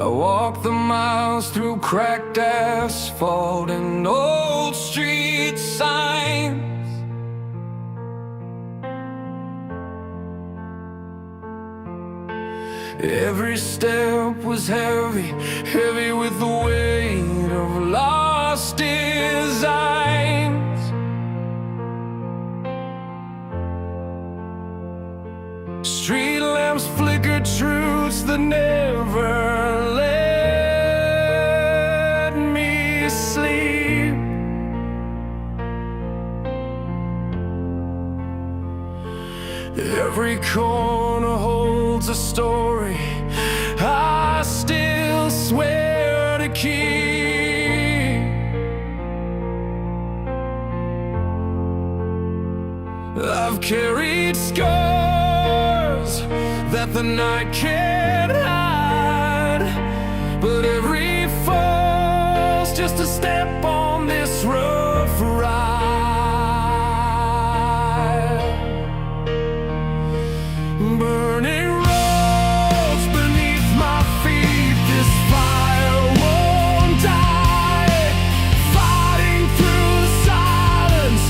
I walk the miles through cracked asphalt and old street signs. Every step was heavy, heavy with the weight of lost designs. Street lamps flickered truths that never let me sleep. Every corner holds a story I still swear to keep. I've carried scars that the night can't hide, but every fall's just a step on this rough ride. Burning roads beneath my feet, this fire won't die. Fighting through the silence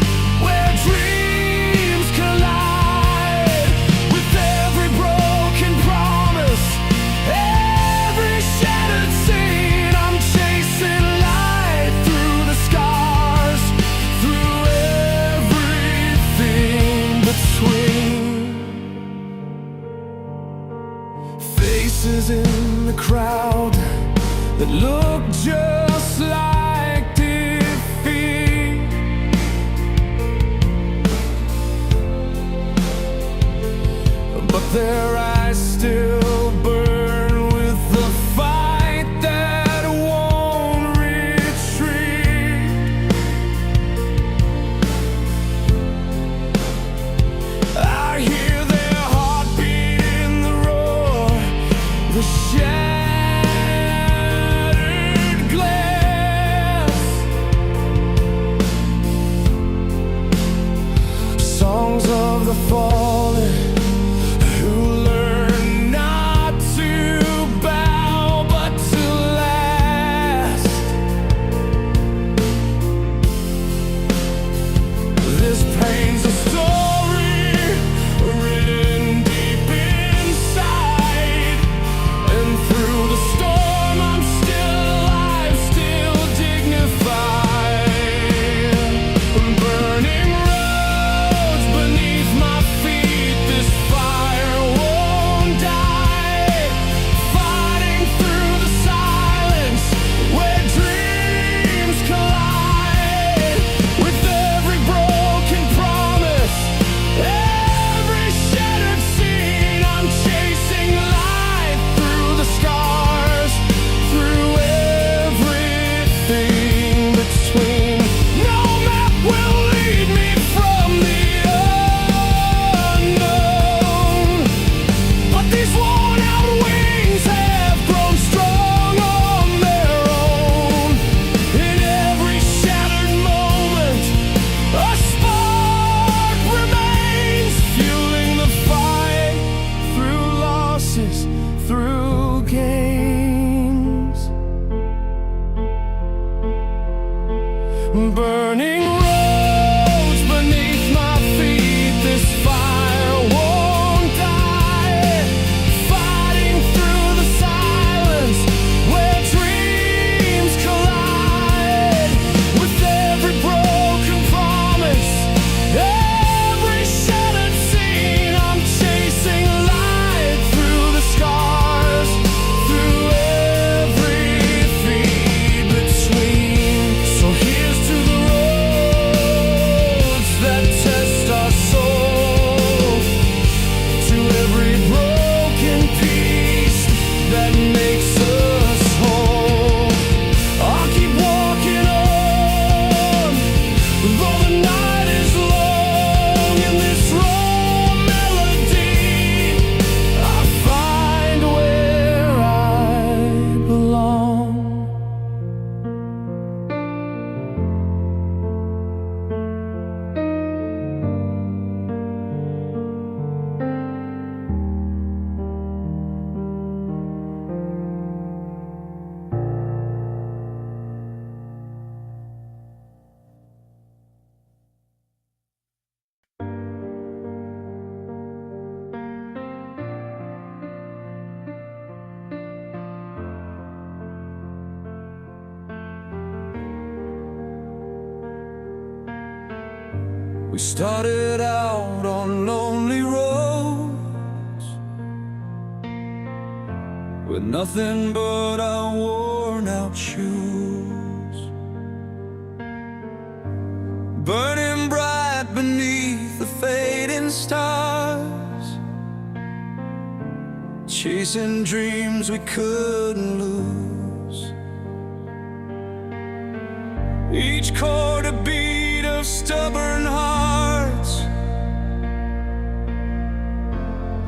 where dreams collide. With every broken promise, every shattered scene, I'm chasing light through the scars, through everything between. Faces in the crowd that look just like defeat. But their eyes still burn with the fight that won't retreat. I hear their heartbeat in the roar, the shattered glass. Songs of the fallen who learn not to bow but to last. This pain's a story written deep inside, and through the storm I'm still alive, still dignified. Burning roads beneath my feet, this fire won't die. Fighting through the silence where dreams collide. With every broken promise, every shattered scene, I'm chasing light through the scars, through everything between. No map will lead me from the unknown, but these worn out wings have grown strong on their own. In every shattered moment, a spark remains, fueling the fight through losses, through gains. Burning roads beneath my feet, this fire won't die. Fighting through the silence where dreams collide. With every broken promise, every shattered scene, I'm chasing light through the scars, through everything between. So here's to the road We started out on lonely roads with nothing but our worn out shoes, burning bright beneath the fading stars, chasing dreams we couldn't lose. Each chord a beat of stubborn hearts,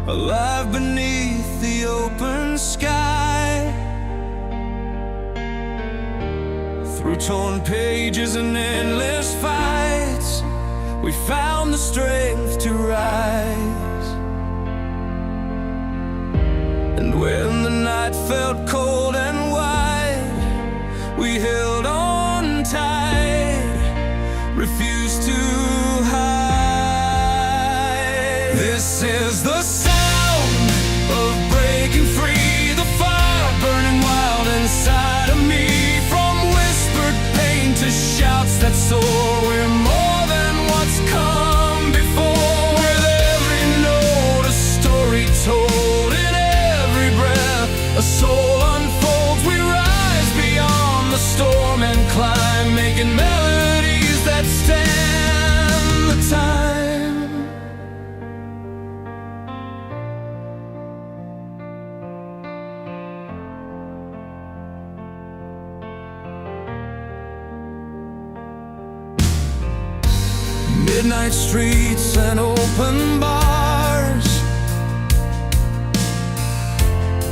alive beneath the open sky. Through torn pages and endless fights, we found the strength to rise. And when the night felt cold and wide, we held on tight, refused to hide. This is the sound of breaking free, the fire burning wild inside of me. From whispered pain to shouts that soar, we're more than what's come before. With every note a story told, in every breath a soul unfolds. We rise beyond the storm and climb, making melodies that stand the time. Midnight streets and open bars,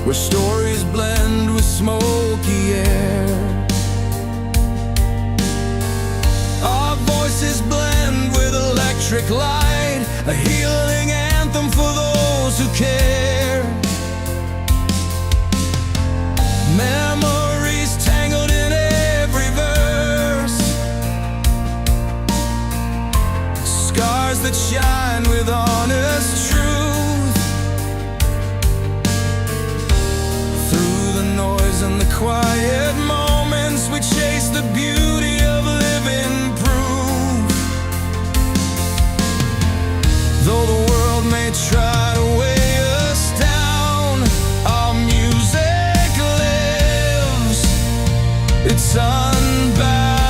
where stories blend with smoky air. Our voices blend with electric light, a healing anthem for those who care. Memories tangled in every verse, scars that shine with honest truth. Through the noise and the quiet moments, we chase the beauty of living proof. Though the world may try to weigh us down, our music lives, it's unbound.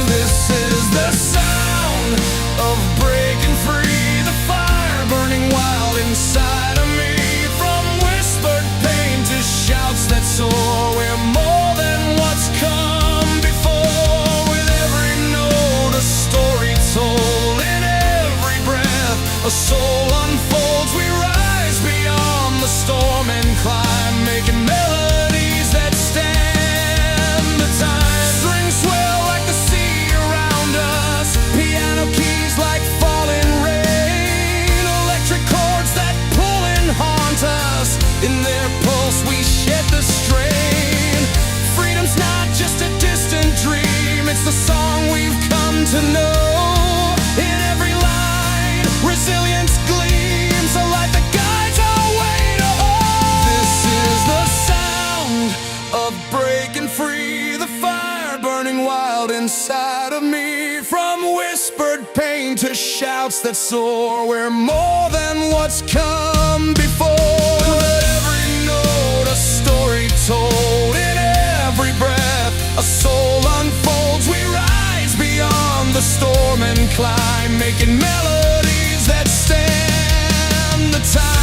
This is the sound of breaking free, the fire burning wild inside of me. From whispered pain to shouts that soar, we're more than what's come before. With every note a story told, in every breath a soul unfolds. We rise beyond the storm and climb, making melodies that stand the time. Strings swell like the sea around us, piano keys like falling rain, electric chords that pull and haunt us. In their pulse we shed the strain. Freedom's not just a distant dream, it's the song we've come to know. In every line, resilience gleams, a light that guides our way to home. This is the sound of breaking free, the fire burning wild inside of me. From whispered pain to shouts that soar, we're more than what's come before. With every note a story told, in every breath a soul unfolds. We rise beyond the storm and climb, making melodies that stand the time.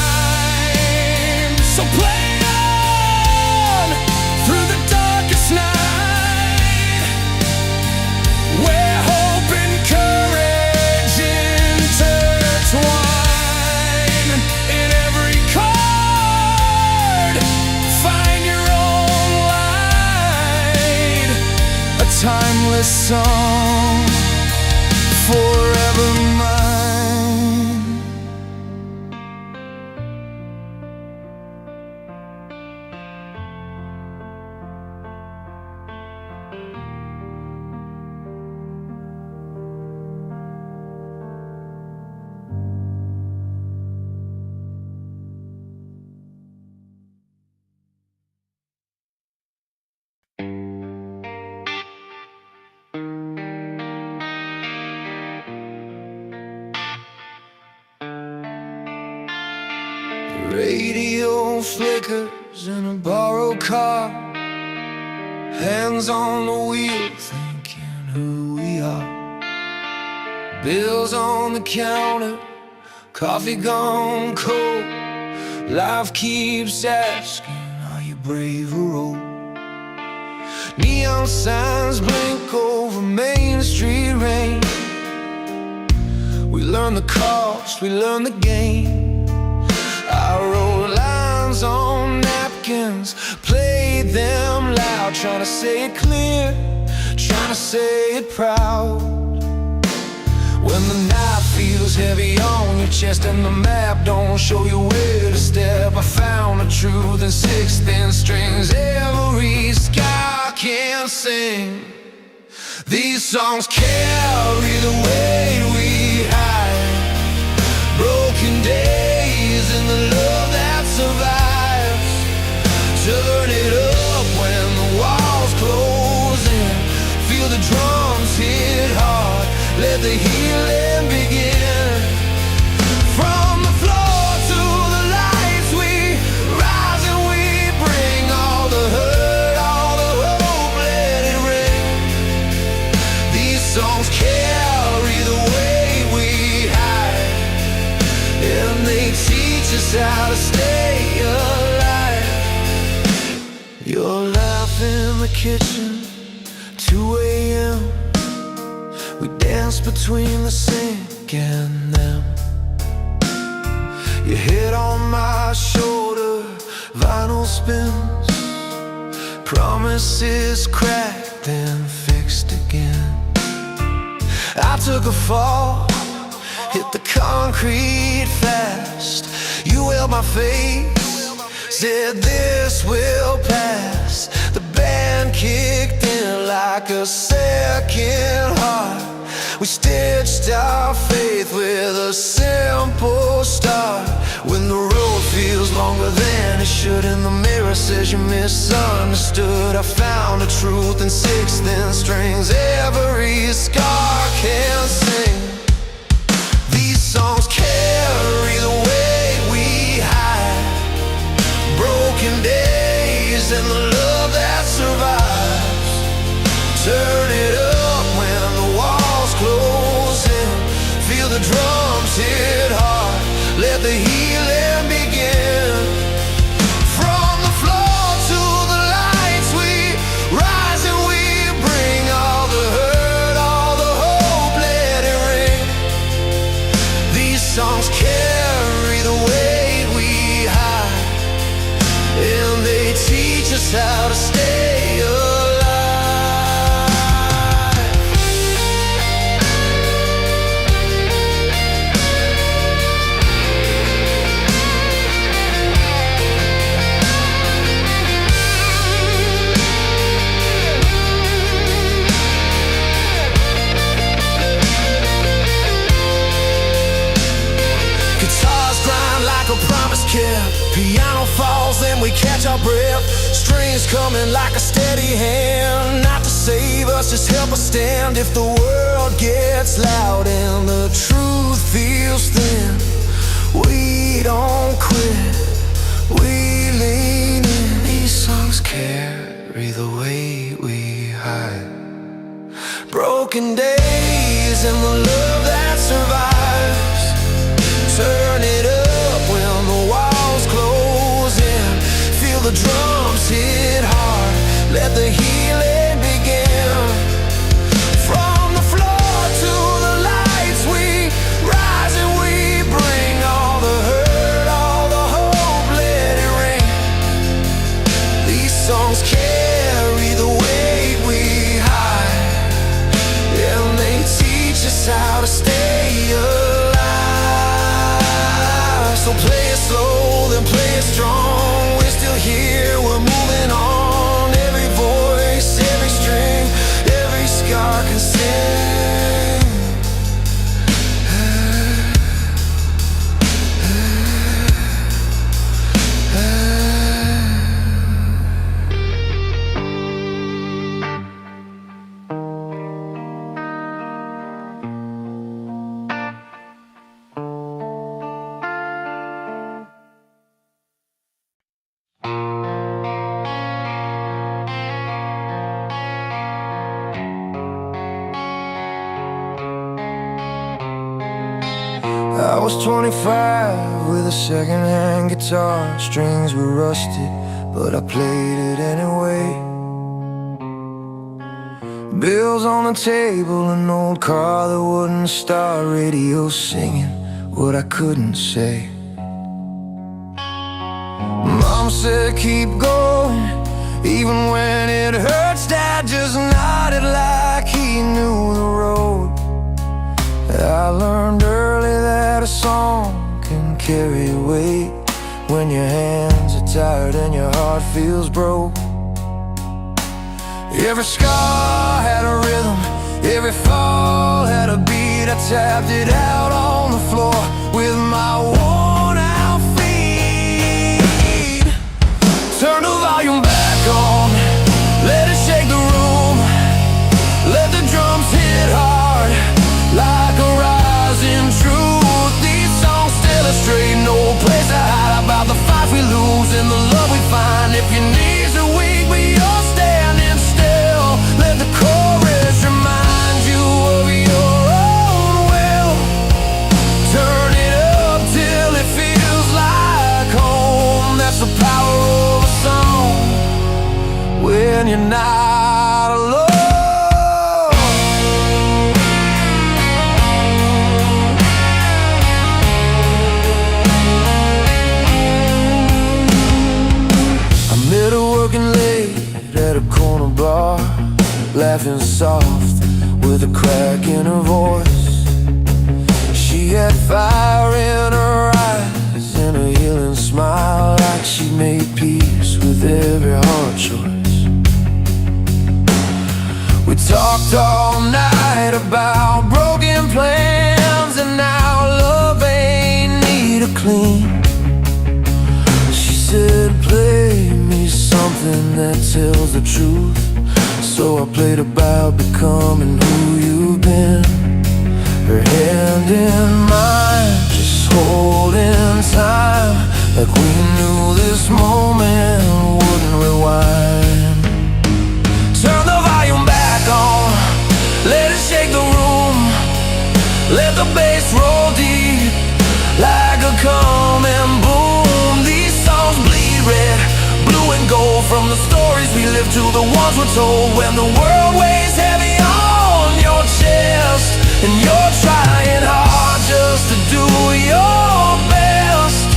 So play on through the darkest night, where hope and courage intertwine. In every chord find your own light, a timeless song forever mine. Radio flickers in a borrowed car, hands on the wheel thinking who we are. Bills on the counter, coffee gone cold. Life keeps asking, are you brave or old? Neon signs blink over Main Street rain. We learn the cost, we learn the game. I wrote lines on napkins, played them loud, trying to say it clear, trying to say it proud. When the night feels heavy on your chest and the map don't show you where to step, I found the truth in 6 thin strings. Every sky can sing. These songs carry the weight we hide. Broken days and the love that survives. Turn it up when the walls close in. Feel the drums hit hard. Let the healing begin. From the floor to the lights we rise and we bring all the hurt, all the hope, let it ring. These songs carry the weight we hide, and they teach us how to stay alive. Your laugh in the kitchen, 2 a.m. We dance between the sink and them. Your head on my shoulder, vinyl spins. Promises cracked then fixed again. I took a fall, hit the concrete fast. You held my face, said this will pass. The band kicked in like a second heart. We stitched our faith with a simple start. When the road feels longer than it should and the mirror says you misunderstood, I found the truth in 6 thin strings. Every scar can sing. These songs carry the weight we hide. Broken days and the love that survives. Turn it up when the walls close in. Feel the drums hit hard. Let the healing begin. From the floor to the lights we rise and we bring all the hurt, all the hope, let it ring. These songs carry the weight we hide, and they teach us how to stay alive. Piano falls, then we catch our breath. Strings coming like a steady hand, not to save us, just help us stand. If the world gets loud and the truth feels thin, we don't quit, we lean in. These songs carry the weight we hide. Broken days and the love that survives. Turn it up when the walls close in. Feel the drums hit hard. Let the healing begin. From the floor to the lights we rise and we bring all the hurt, all the hope, let it ring. These songs carry the weight we hide, and they teach us how to stay alive. So play it slow, then play it strong. We're still here, we're moving on. Every voice, every string, every scar can sing. was 25 with a second-hand guitar. Strings were rusted, but I played it anyway. Bills on the table, an old car that wouldn't start, radio singing what I couldn't say. Mom said keep going, even when it hurts. Dad just nodded like he knew the road. I learned early that a song can carry weight when your hands are tired and your heart feels broke. Every scar had a rhythm, every fall had a beat. I tapped it out on the floor with my worn out feet. Turn the volume back on, let it shake the room. Let the drums hit hard like a rising truth. These songs illustrate no place to hide about the fights we lose and the love we find. If your knees are weak but you're standing still, let the chorus remind you of your own will. Turn it up till it feels like home. That's the power of a song when you're not alone. Working late at a corner bar, laughing soft with a crack in her voice. She had fire in her eyes and a healing smile, like she made peace with every hard choice. We talked all night about broken plans and now love ain't neat or clean. She said play me something that tells the truth, so I played about becoming who you've been. Her hand in mine, just holding time, like we knew this moment wouldn't rewind. Turn the volume back on, let it shake the room. Let the bass roll deep like a coming boom. These songs bleed red, blue and gold, from the stories we live to the ones we're told. When the world weighs heavy on your chest and you're trying hard just to do your best,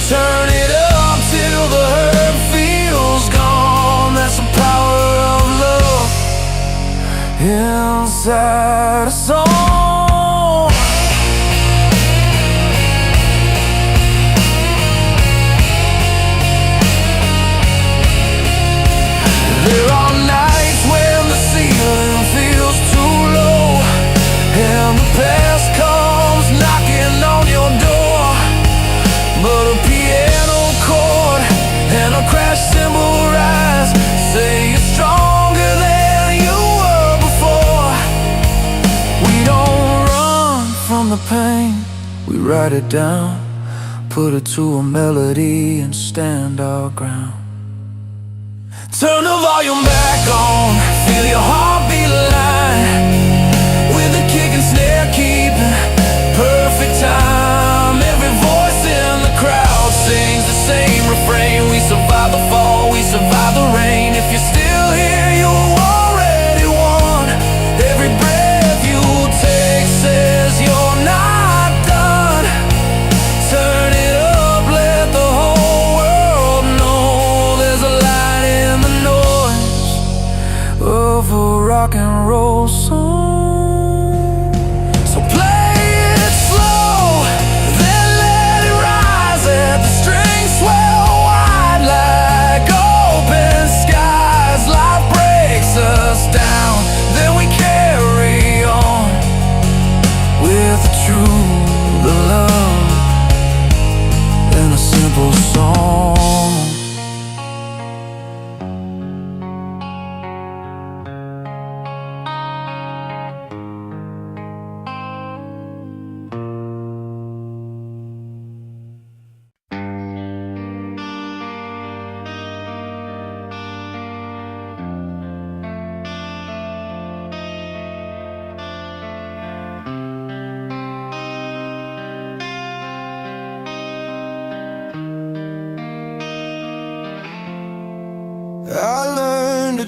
turn it up till the hurt feels gone. That's the power of love inside a song. There are nights when the ceiling feels too low and the past comes knocking on your door, but a piano chord and a crash cymbal rise, say you're stronger than you were before. We don't run from the pain, we write it down, put it to a melody and stand our ground. Turn the volume back on, feel your heartbeat align with the kick and snare, keeping perfect time. Every voice in the crowd sings the same refrain. We survive the fall, we survive the rain. If you're still here, you already won. Every breath you take says you're not done. Turn it up, let the whole world know there's a light in the noise of a rock and roll song. So play it slow, then let it rise. Let the strings swell wide like open skies. Life breaks us down, then we carry on with the truth, the love, and a simple song.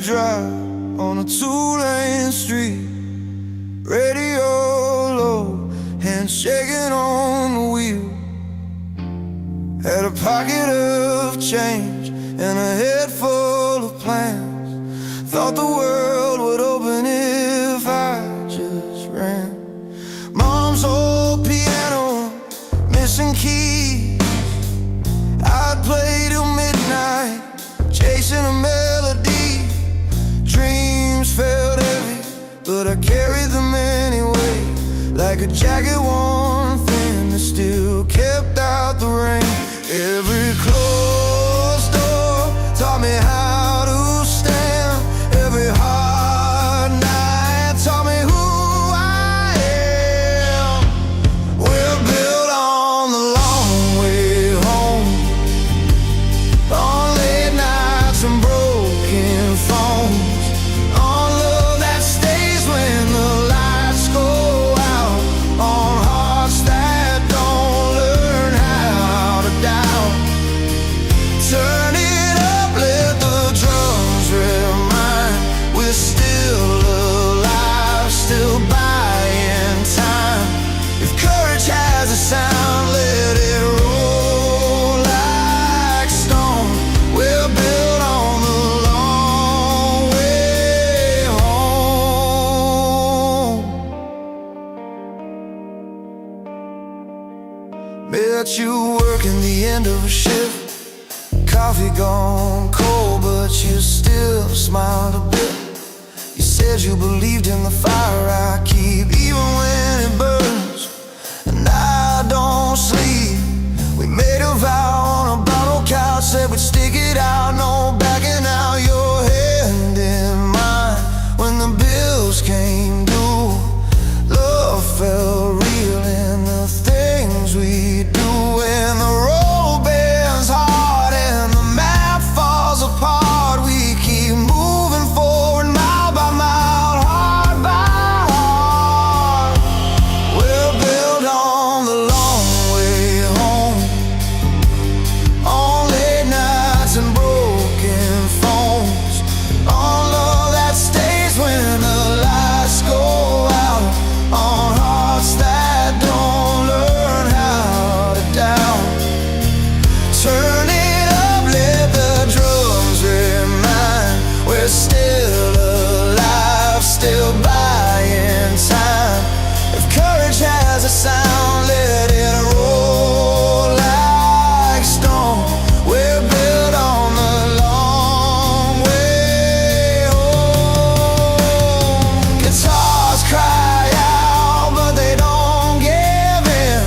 drive on a two-lane street. Radio low, hands shaking on the wheel. Had a pocket of change and a head full of plans. Thought the world would open if I just ran. Mom's old piano, missing keys. I'd play till midnight, chasing a melody. Dreams felt heavy, but I carried them anyway. Like a jacket worn thin that still kept out the rain. Every closed door taught me how to stand. Every hard night taught me who I am. We're built on the long way home, on late nights and broken phones, on love that stays when the lights go out, on hearts that don't learn how to doubt. Turn it up, let the drums remind we're still alive, still buying time. If courage has a sound, let it roll like stone. We're built on the long way home. Bet you working the end of a shift, coffee gone cold, but you still smiled a bit. You said you believed in the fire I keep, even when it burns and I don't sleep. We made a vow on a bottle couch, said we'd stick it out, no backing out. Your hand in mine when the bills came due. Love felt real in the things we do. When the road bends hard and the map falls apart, we keep moving forward, mile by mile, heart by heart. We're built on the long way home, on late nights and broken phones, on love that stays when the lights go out, on hearts that don't learn how to doubt. Turn it up, let the drums remind we're still alive, still buying time. If courage has a sound, let it roll like stone. We're built on the long way home. Guitars cry out, but they don't give in.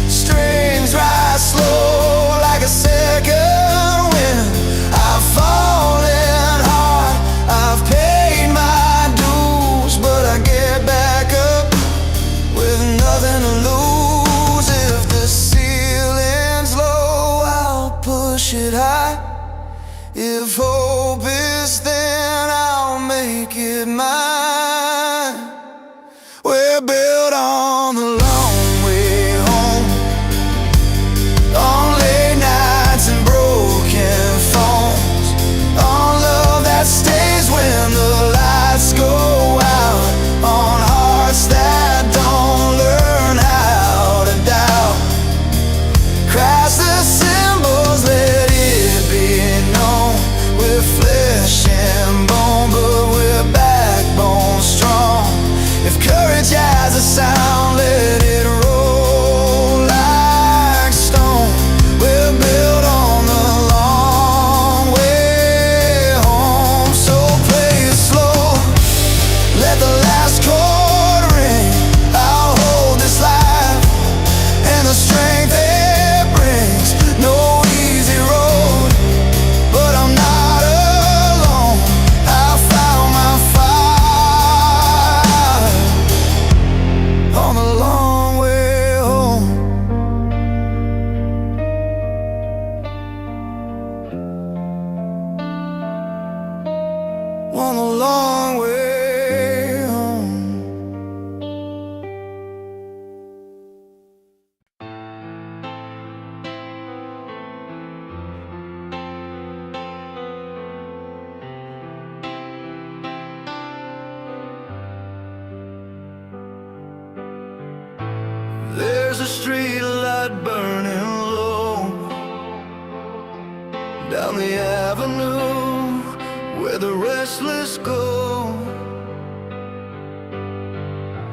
Strings rise slow like a second wind. I've fallen hard, I've paid my dues, but I get back up with nothing to lose. If the ceiling's low, I'll push it high. If hope is thin, I'll make it mine. We're built on the long way home, on late nights and broken phones, on love that stays when the lights go out, on hearts that don't learn how to doubt. Crash the cymbals, let it be known we're flesh and bone, but we're backbone strong. If courage has a sound, let it roll like stone. We're built on the long way home. So play it slow, let the last chord ring. I'll hold this life and the strength it brings. No easy road, but I'm not alone. I found my fire on the long way home. On the long way home. there's a street light burning low down the avenue where the restless go.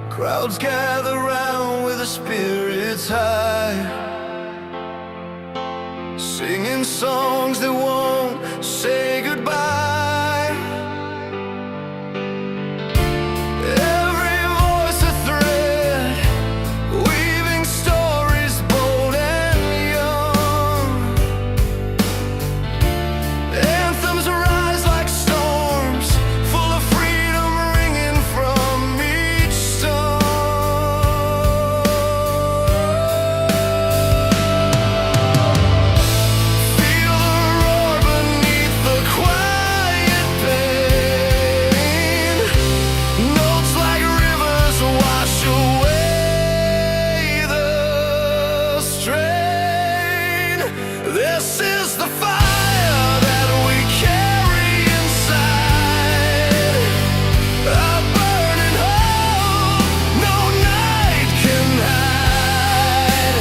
Crowds gather round with the spirits high, singing songs that won't say goodbye. Every voice a thread, weaving stories bold and young. Anthems rise like storms, full of freedom ringing from each song. Feel the roar beneath the quiet pain. Notes like rivers wash away the strain. This is the fire that we carry inside, a burning hope no night can hide.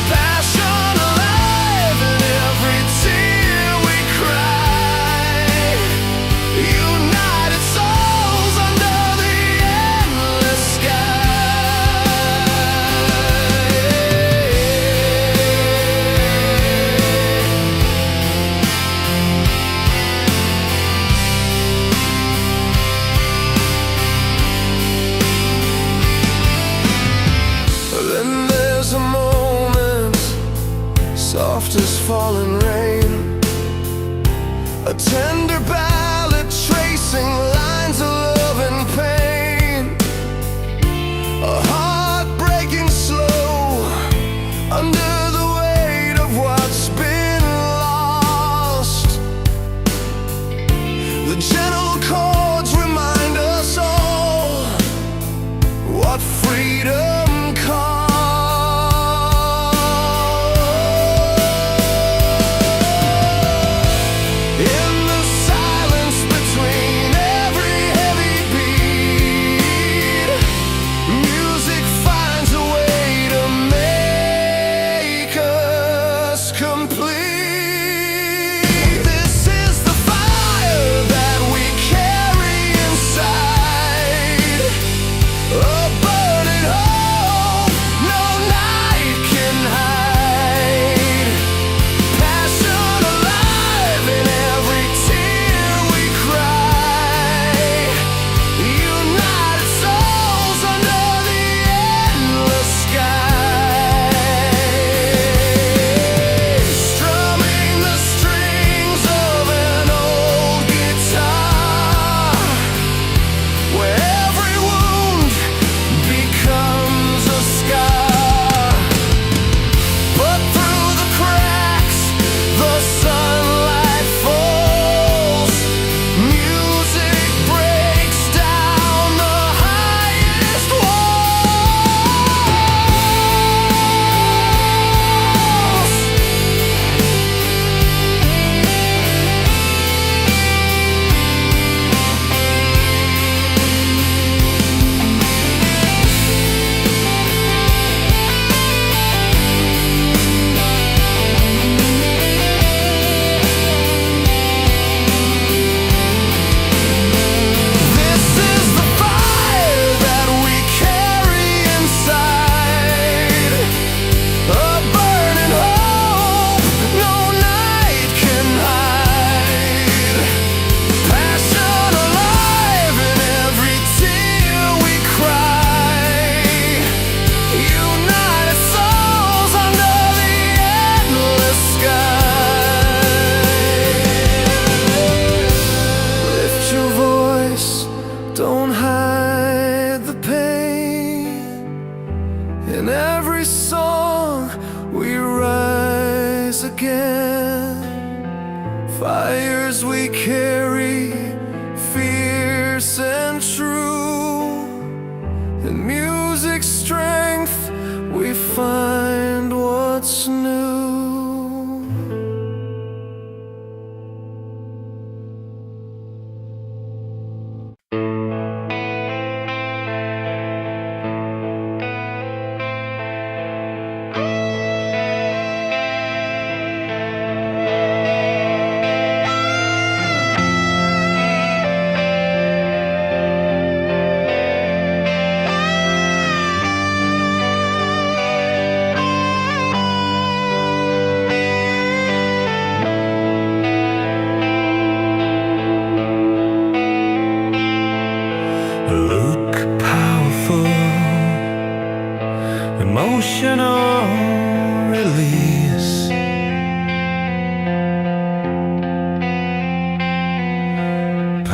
Passion alive in every tear we cry. United souls under the endless sky. Then there's a moment, soft as falling rain, a tender ballad tracing lines of love and pain, a heart breaking slow under the weight of what's been lost. The gentle chords remind us all what freedom costs. In the silence between every heavy beat, music finds a way to make us complete. This is the fire that we carry inside, a burning hope no night can hide. Passion alive in every tear we cry. United souls under the endless sky. Strumming the strings of an old guitar, where every wound becomes a scar. But through the cracks, the sunlight falls. Music breaks down the highest walls. This is the fire that we carry inside, a burning hope no night can hide. Passion alive in every tear we cry. United souls under the endless sky. Lift your voice, don't hide the pain. In every song we rise again. Fires we carry, fierce and true. In music's strength we find what's new.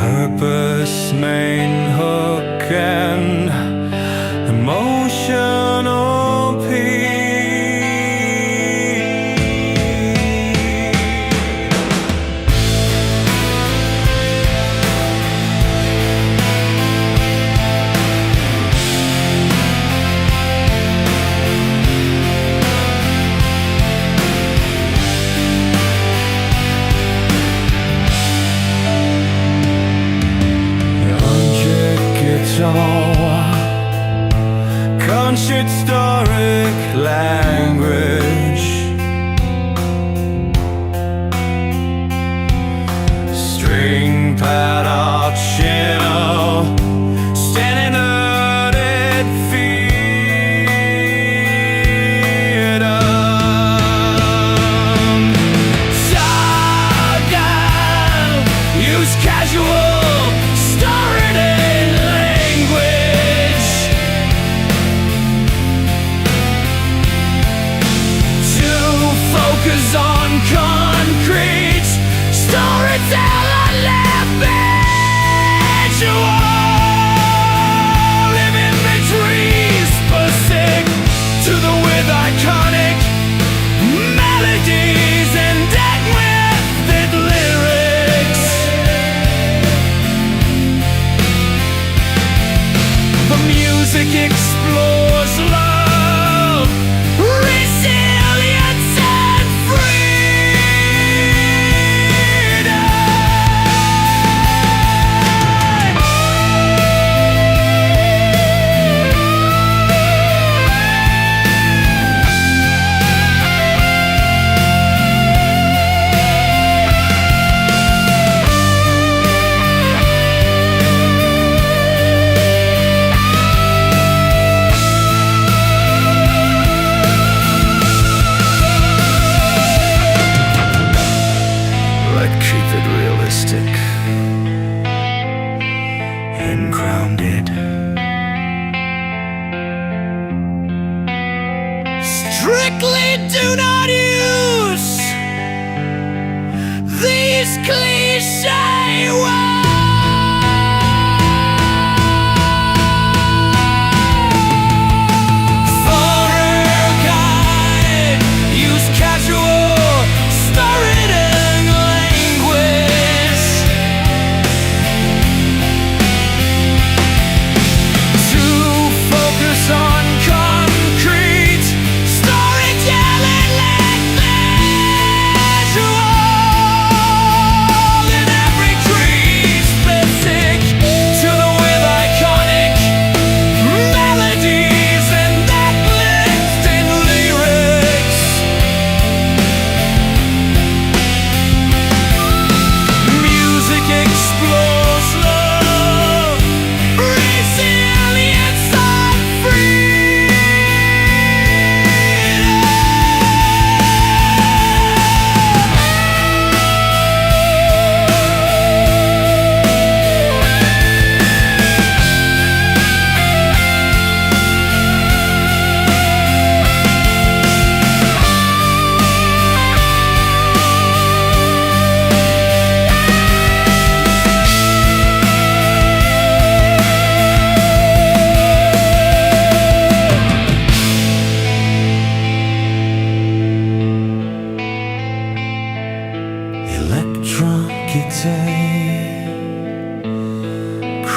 purpose, main hook, and emotional peace. Conchit-historic language, string pad archino, standing at theater, jargon, use casual, starred in language. Focus on concrete, storyteller left visual, living between specific to the with iconic melodies and dead with lyrics. The music explores love, resilience, and keep it realistic and grounded. Strictly do not use these cliche words. For a guide, use casual, storytelling language. To focus on concrete, storytelling like visual, in every tree specific to the with iconic melodies and that lift in lyrics. Music explores love, resilience, and electron guitar,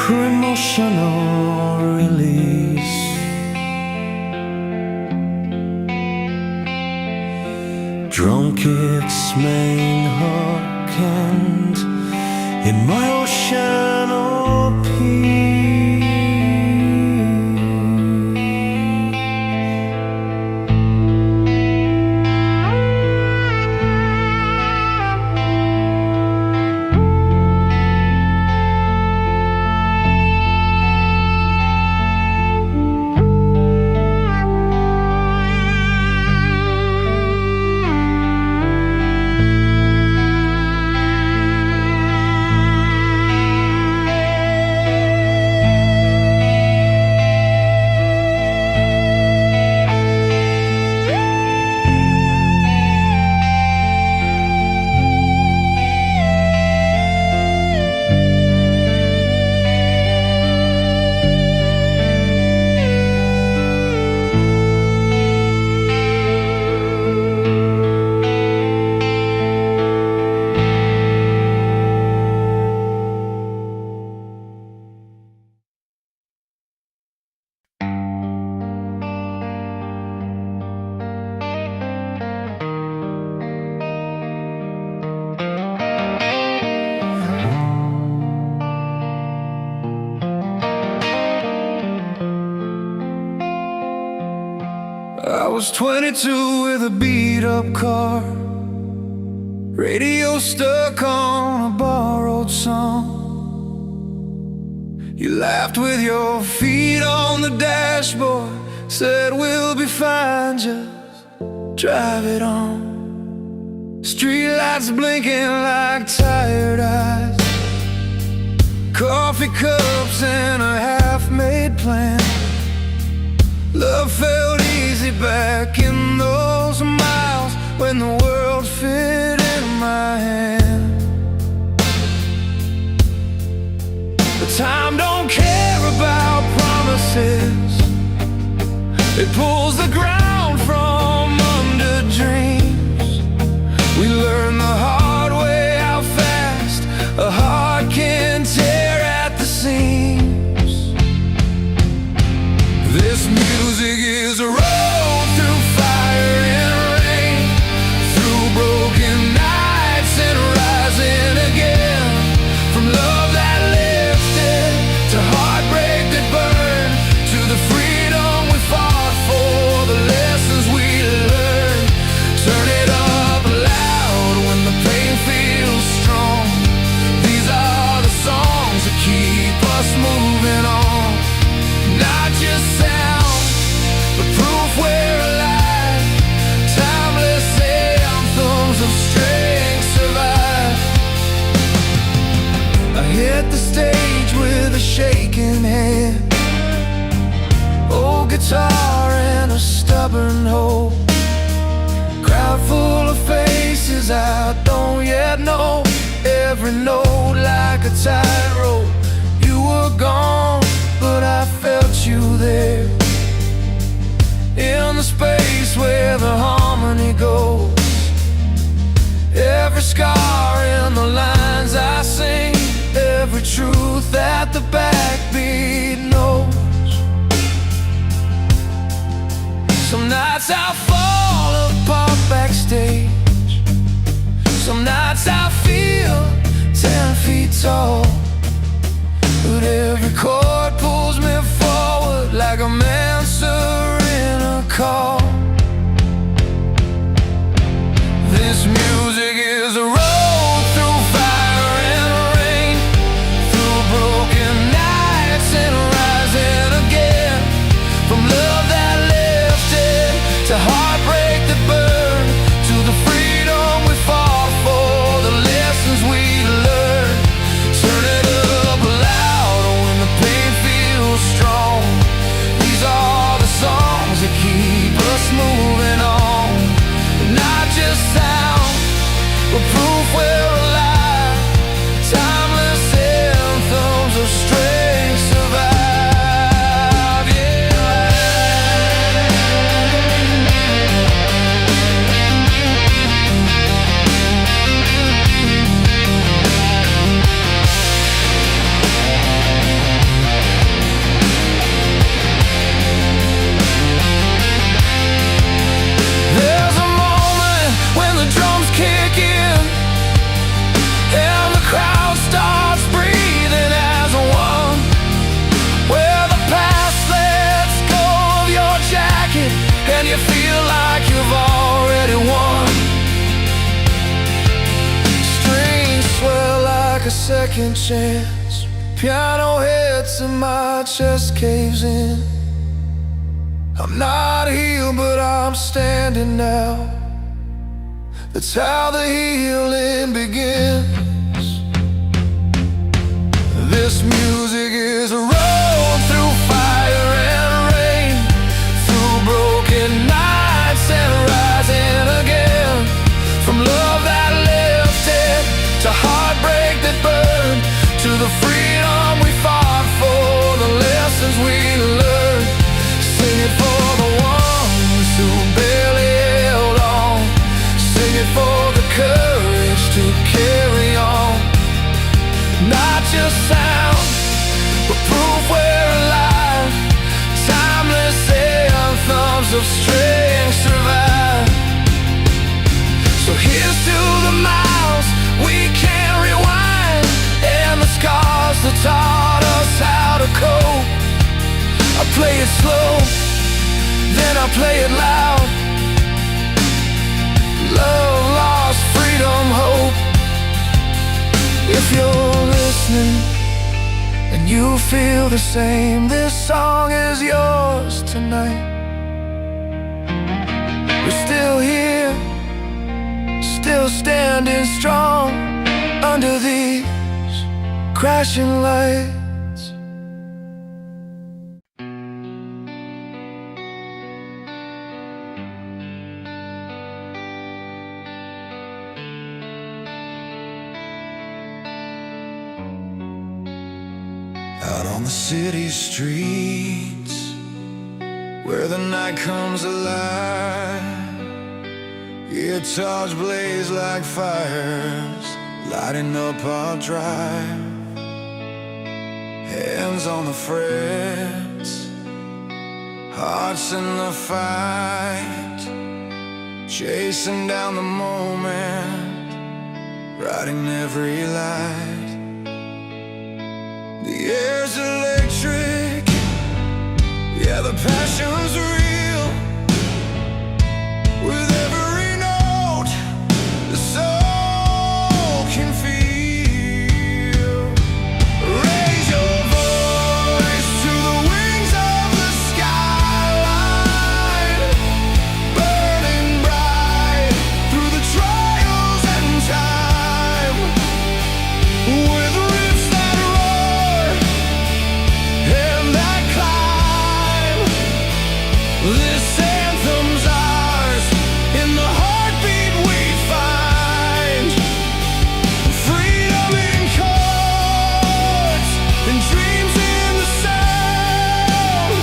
emotional release, drum kits, main hook, and emotional peace. was 22 with a beat-up car, radio stuck on a borrowed song. You laughed with your feet on the dashboard, said we'll be fine, just drive it on. Streetlights blinking like tired eyes, coffee cups and a half-made plan. Love felt easy back in those miles when the world fit in my hand. But time don't care about promises, it pulls the ground from under dreams. We learn the hard way how fast a heart can tear at the seams. This music is a road through fire and rain, through broken nights and rising again. From love that lifted to heartbreak that burned, to the freedom we fought for, the lessons we learned. Turn it up loud when the pain feels strong. These are the songs that keep us moving on. Not just sound, but proof we're alive. Timeless anthems of strength survive. I hit the stage with a shaking hand, old guitar and a stubborn hope. Crowd full of faces I don't yet know, every note like a tightrope. You were gone, but I felt you there, in the space where the harmony goes. Every scar in the lines I sing, every truth that the backbeat knows. Some nights I fall apart backstage, some nights I feel 10 feet tall. But every chord pulls me forward like I'm answering a call. This music is a road through fire and rain, through broken nights and rising again. From love that lifted to heartbreak that burned, to the freedom we fought for, the lessons we learned. Turn it up loud when the pain feels strong. These are the songs that keep us moving on. Not just sound, but proof we're alive. Timeless anthems of strength survive, yeah. There's a moment when the drums kick in and the crowd starts breathing as one, where the past lets go of your jacket and you feel like you've already won. Strings swell like a second chance, piano hits and my chest caves in. I'm not healed, but I'm standing now. That's how the healing begins. This music is a road through fire and rain, through broken nights and rising again. From love that lifted to heartbreak that burned, to the freedom we fought for, the lessons we learned. Sing it for the ones who barely held on, sing it for the courage to carry on. Not just sound, but proof we're alive. Timeless anthems of strength survive. So here's to the miles we can't rewind, and the scars that taught us how to cope. I play it slow, then I play it loud. if you're listening and you feel the same, this song is yours tonight. We're still here, still standing strong under these crashing lights. Out on the city streets, where the night comes alive, guitars blaze like fires, lighting up our drive. Hands on the frets, hearts in the fight, chasing down the moment, riding every light. The air's electric, yeah, the passion's real. With every note, the soul can feel. Raise your voice to the wings of the skyline, burning bright through the trials and time. With riffs that roar and that climb, this anthem's ours. In the heartbeat we find freedom in chords and dreams in the sound.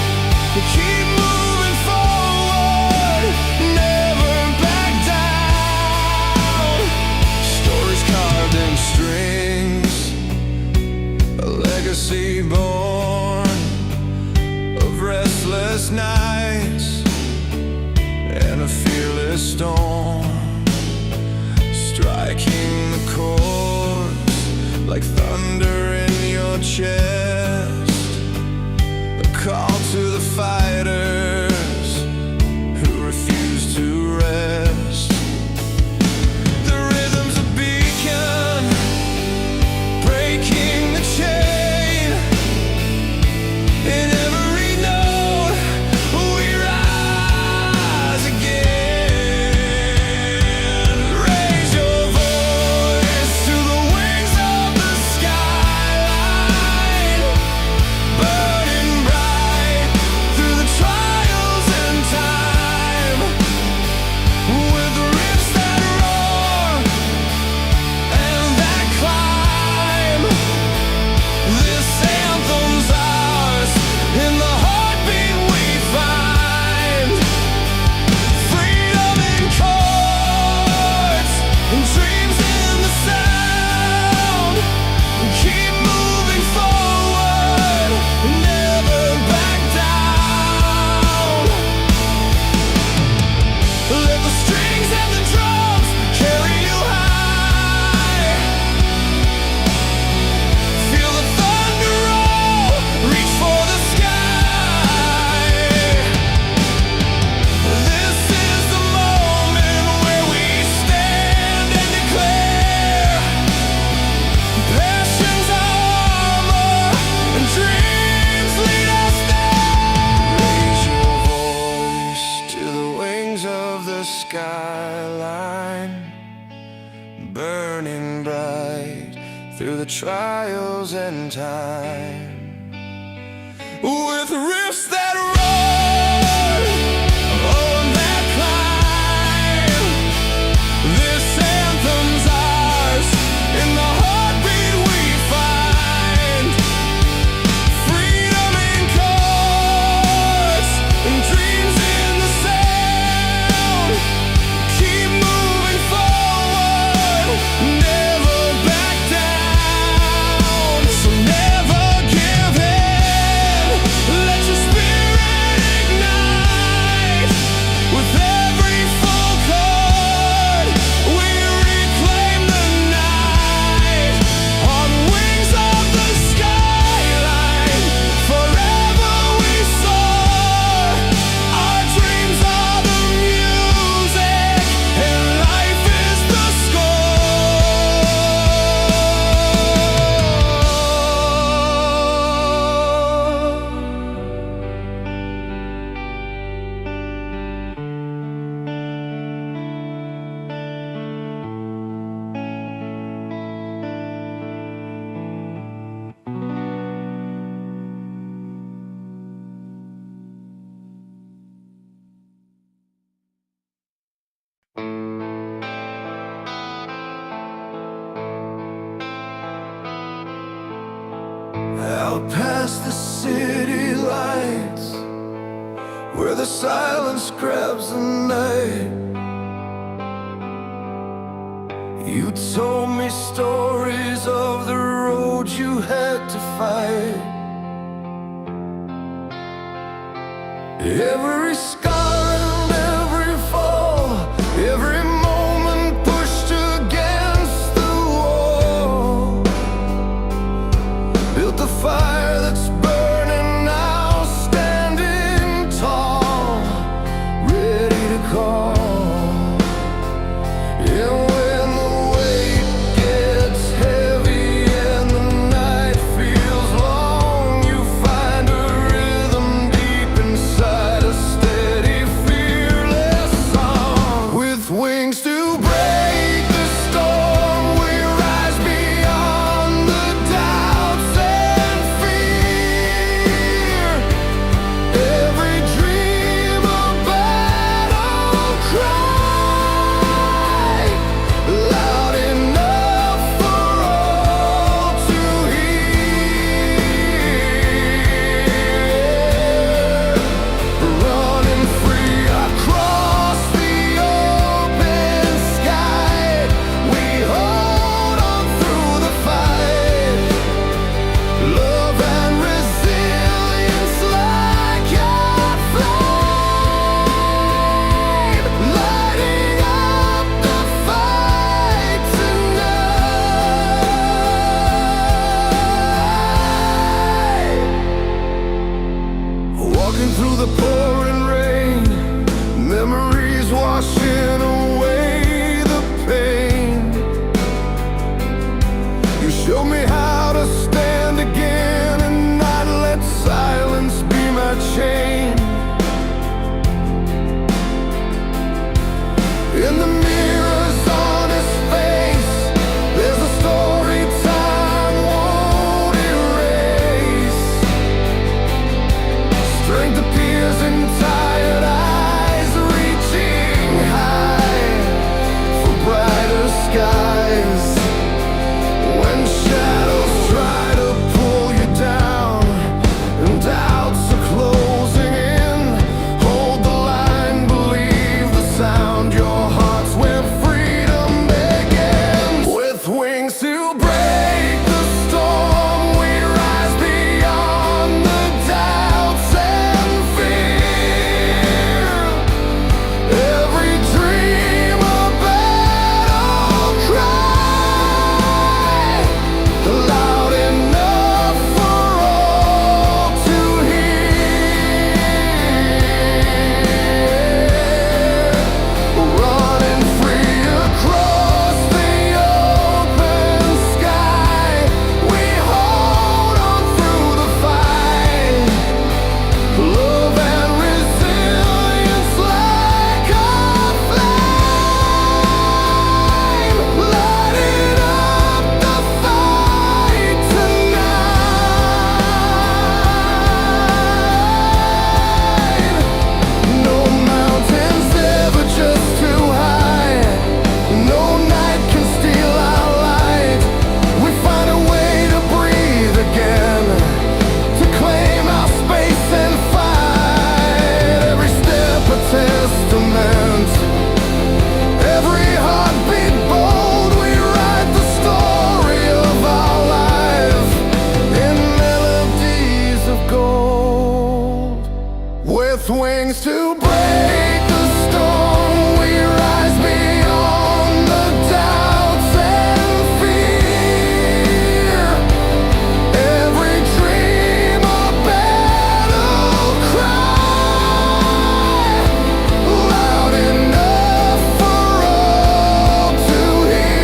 We keep moving forward, never back down. Stories carved in strings, a legacy born of restless nights and a fearless storm, striking the chords like thunder in your chest. A call to the fighters who refuse to rest. The rhythm's a beacon, breaking the chain. In every note we rise again. Raise your voice to the wings of the skyline, burning bright through the trials and time. With the riffs that roar and that climb, this anthem's ours. In the heartbeat we find freedom in chords and dreams in the sound. Keep moving forward, never back down. Let the strings and the drums carry you high. Feel the thunder roll, reach for the sky. This is the moment where we stand and declare passion's armor and dreams lead us there. Raise your voice to the wings of the skyline, burning bright through the trials and time. With riffs that roar, oh, and that climb, this anthem's ours. In the heartbeat we find freedom in chords and dreams in the sound. Keep moving forward, never back down. So never give in. Let your spirit Out past the city lights, where the silence grabs the night. You told me stories of the road you had to fight. Every scar and every fall, every moment pushed against the wall, built the fire that's burning now, standing tall, ready to call. And when the weight gets heavy and the night feels long, you find a rhythm deep inside, a steady, fearless song. With wings to break the storm, we rise beyond the doubts and fear. Every dream a battle cry, loud enough for all to hear. Running free across the open sky, we hold on through the fight. Love and resilience like a flame, lighting up the fight tonight. Walking through the pouring rain, memories washing away the pain. You showed me how to stand again and not let silence be my chain. In the mirror's honest face, there's a story time won't erase. Strength appears in tired eyes, reaching high for brighter skies. When shadows try to pull you down and doubts are closing in, hold the line, believe the sound. Your heart's where freedom begins. With wings to break the storm, we rise beyond the doubts and fear. Every dream a battle cry, loud enough for all to hear. Running free across the open sky, we hold on through the fight. Love and resilience like a flame, lighting up the fight tonight. No mountains ever just too high, no night can steal our light. We find a way to breathe again, to claim our space and fight. Every step a testament, every heartbeat bold. We write the story of our life in melodies of gold. With wings to break the storm, we rise beyond the doubts and fear. Every dream a battle cry, loud enough for all to hear.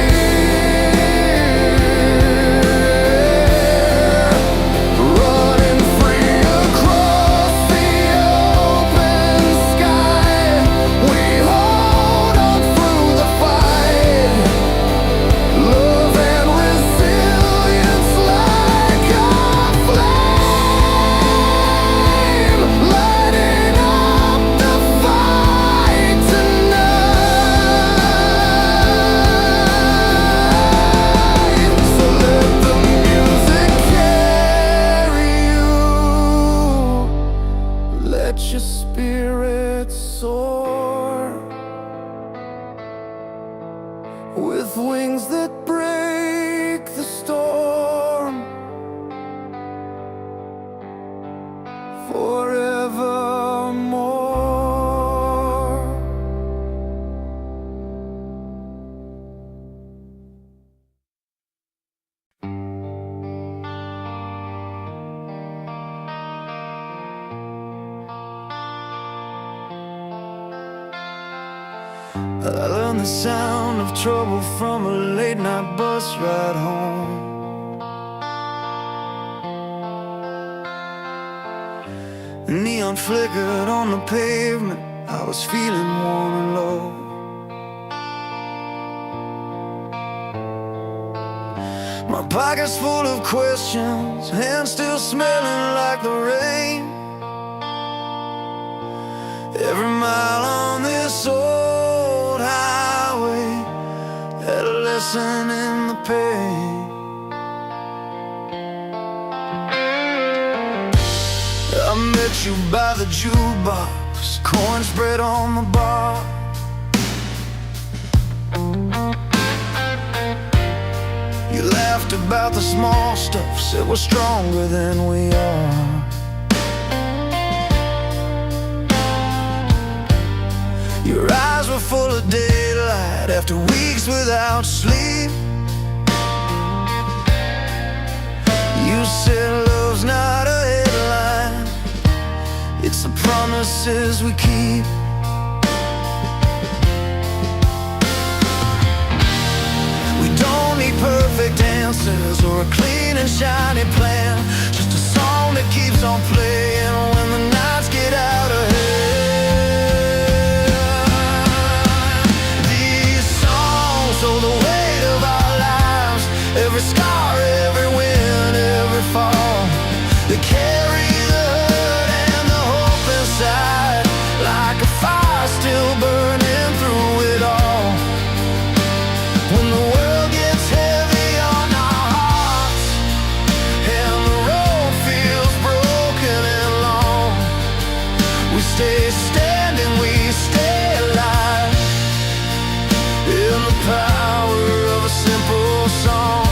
Running free across the open sky. I learned the sound of trouble from a late night bus ride home. Neon flickered on the pavement, I was feeling warm and low. My pockets full of questions, hands still smelling like the rain. Every mile on this old highway had a lesson in the pain. I met you by the jukebox, corn spread on the bar. You laughed about the small stuff, said we're stronger than we are. Your eyes were full of daylight after weeks without sleep. You said love's not a headline, it's the promises we keep. We don't need perfect answers or a clean and shiny plan, just a song that keeps on playing when the nights get out of hand. These songs hold the weight of our lives, every scar, every win, every fall. They carry the hurt and the hope inside, like a fire still burning through it all. When the world gets heavy on our hearts and the road feels broken and long, we stay standing, we stay alive, in the power of a simple song.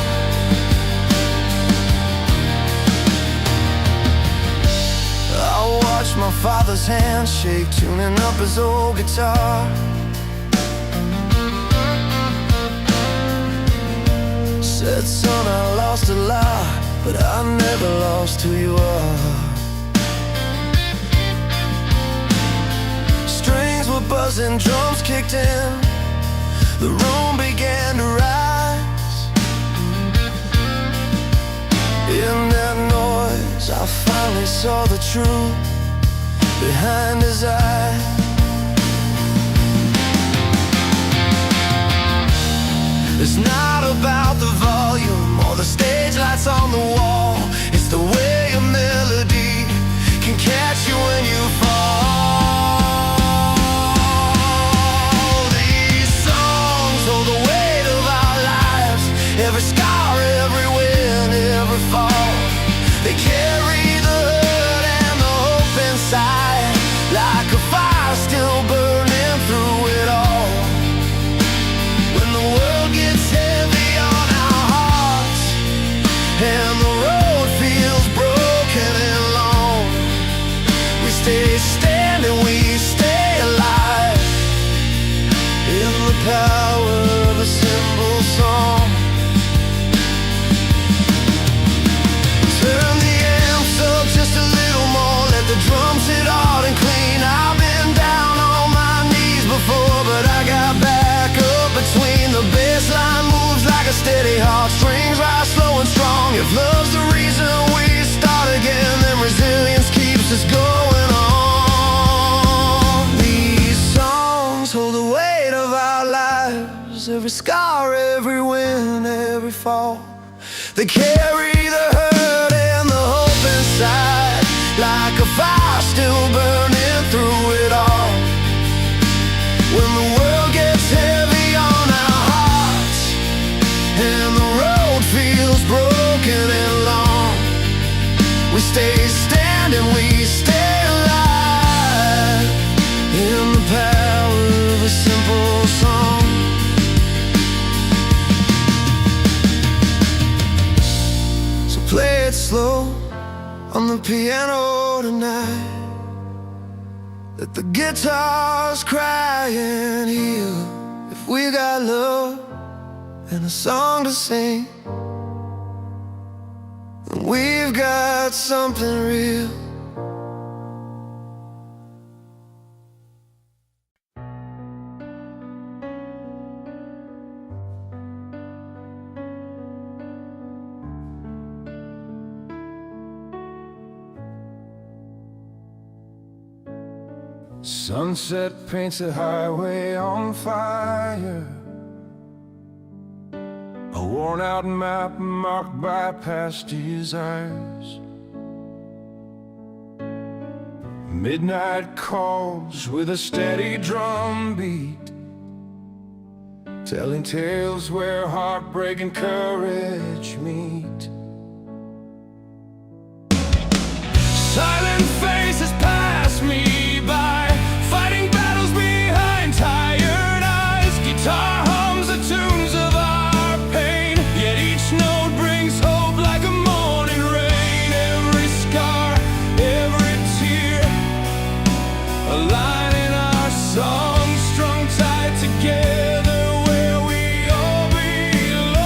I watched my father's hand shake, tuning up his old guitar. Said, son, I lost a lot, but I never lost who you are. Strings were buzzing, drums kicked in, the room began to rise. In that noise, I finally saw the truth behind his eyes. It's not about the volume or the stage lights on the wall, it's the way a melody can catch you when you fall. These songs hold the weight of our lives, every scar, every win, every fall. They carry the hurt and the hope inside, like a fire still burning through it all. When the world gets heavy on our hearts and the road feels broken and long, we stay standing, we stay alive, in the power of a simple song. Turn the amps up just a little more, let the drums hit hard and clean. I've been down on my knees before, but I got back up between. The bass line moves like a steady heart, strings rise slow and strong. If love's the reason we start again, then resilience keeps us going on. These songs hold the weight of our lives, every scar, every win, every fall. They carry the hurt and the hope inside, like a fire still burning through it all. When the world gets heavy on our hearts and the road feels broken and long, we stay standing, we stay alive, in the power of a simple song. So play it slow on the piano tonight, let the guitars cry and heal. If we got love and a song to sing, then we've got something real. Sunset paints the highway on fire, a worn-out map marked by past desires. Midnight calls with a steady drum beat, telling tales where heartbreak and courage meet. Silent faces pass me by, fighting battles behind tired eyes. Guitar hums the tunes of our pain, yet each note brings hope like a morning rain. Every scar, every tear, a line in our song, strung tight together where we all belong.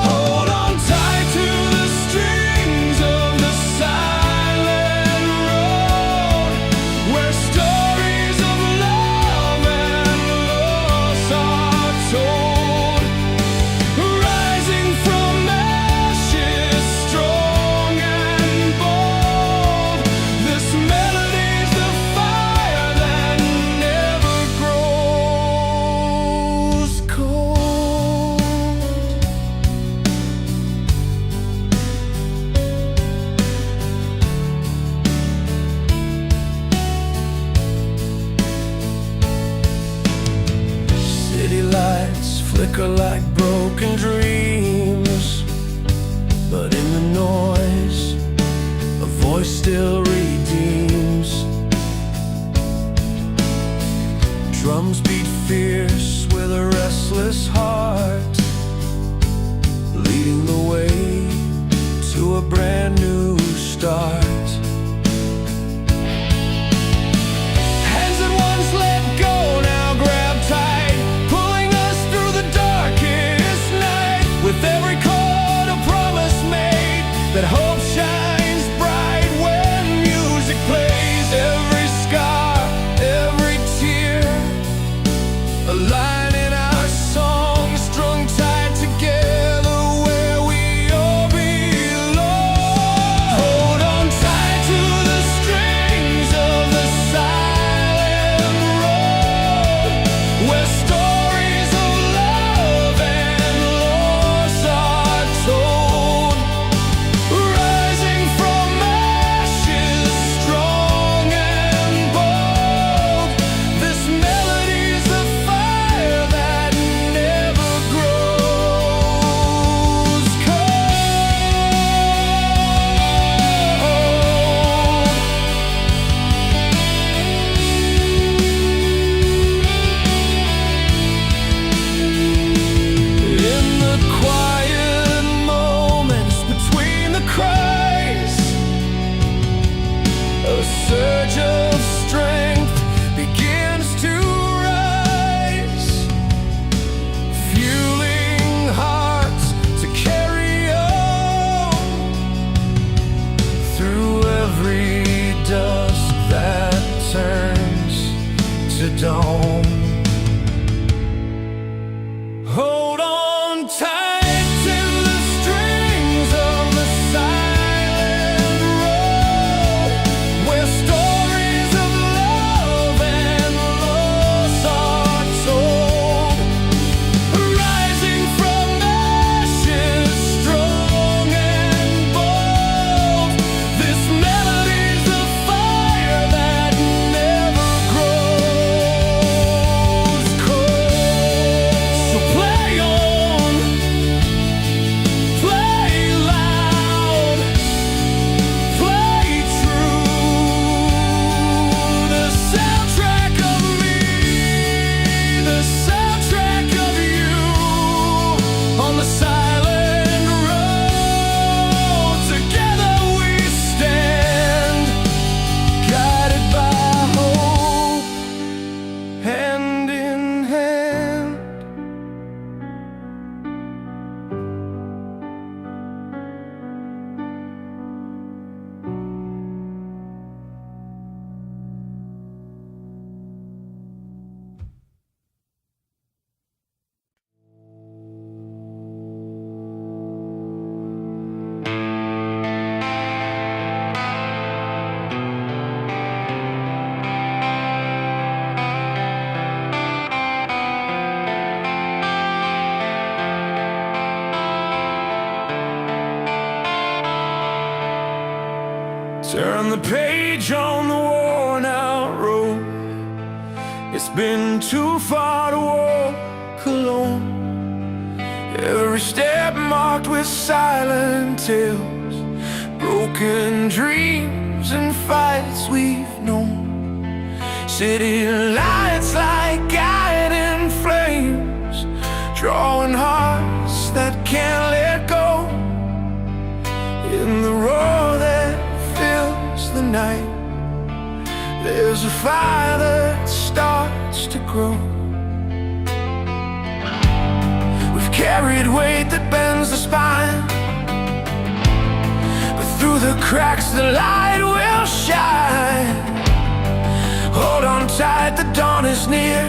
Hold on tight to the strings of the silent road, where stories of love and loss are told. Rising from ashes, strong and bold, this melody's the fire that never grows cold. City lights flicker like broken dreams, but in the noise, a voice still redeems. Drums beat fierce with a restless heart, leading the way to a brand new start. Hands that once let go now grab tight, pulling us through the darkest night. With every chord a promise made, that hope shines bright when music plays. Every scar, every tear, a line in our song, strung tight together where we all belong. Hold on tight to the strings of the silent road, where stories of love and loss are told. Rising from ashes, strong and bold, this melody's the fire that never grows in the quiet moments between the cries. A surge of strength begins to rise, fueling hearts to carry on through every dusk that turns to dawn. Hold on tight to the strings of the silent road, where stories Turn the page on the worn out road. It's been too far to walk alone. Every step marked with silent tales, broken dreams and fights we've known. City lights like guiding flames, drawing hearts that can't let go. In the roar that fills the night, there's a fire that starts to grow. We've carried weight that bends the spine, but through the cracks the light will shine. Hold on tight, the dawn is near.